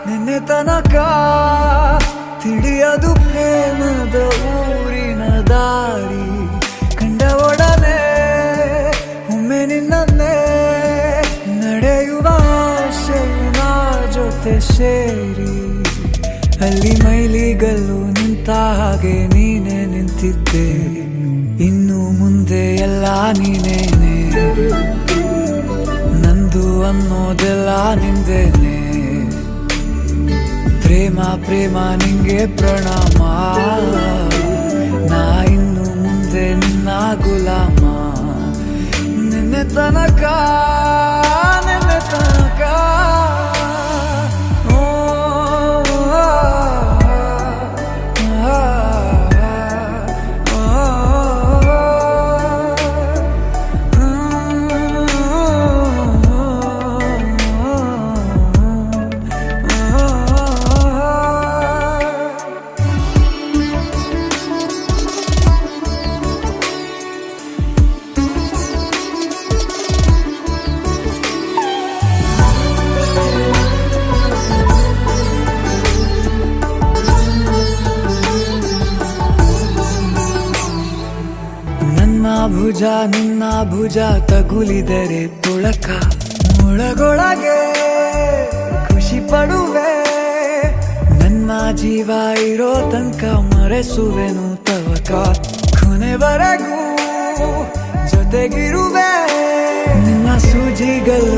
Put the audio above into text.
ನಿನ್ನೆ ತನಕ ತಿಳಿಯದು ಪ್ರೇಮದ ಊರಿನ ದಾರಿ. ಕಂಡ ಒಡನೆ ಒಮ್ಮೆ ನಿನ್ನೇ ನಡೆಯುವ ಆಸೆಯ ಜೊತೆ ಸೇರಿ, ಅಲ್ಲಿ ಮೈಲಿಗಲ್ಲು ನಿಂತ ಹಾಗೆ ನೀನೆ ನಿಂತಿದ್ದೆ. ಇನ್ನು ಮುಂದೆ ಎಲ್ಲ ನೀನೇನೆ, ನಂದು ಅನ್ನೋದೆಲ್ಲ ನಿಂದೇನೆ. ಪ್ರೇಮ ಪ್ರೇಮ ನಿಂಗೆ ಪ್ರಣಾಮ, ನಾ ಇನ್ನು ಮುಂದೆ ನಿನ್ನ ಗುಲಾಮ. ನಿನ್ನೆ ತನಕ ನಿನ್ನ ಭುಜ ತಗುಲಿದರೆ ತುಳಕ, ಒಳಗೊಳಗೆ ಖುಷಿ ಪಡುವೆ. ನನ್ನ ಜೀವ ಇರೋ ತನಕ ಮರೆಸುವೆನು ತವಕ, ಕೊನೆವರೆಗೂ ಜೊತೆಗಿರುವೆ. ನಿನ್ನ ಸೂಜಿಗಳು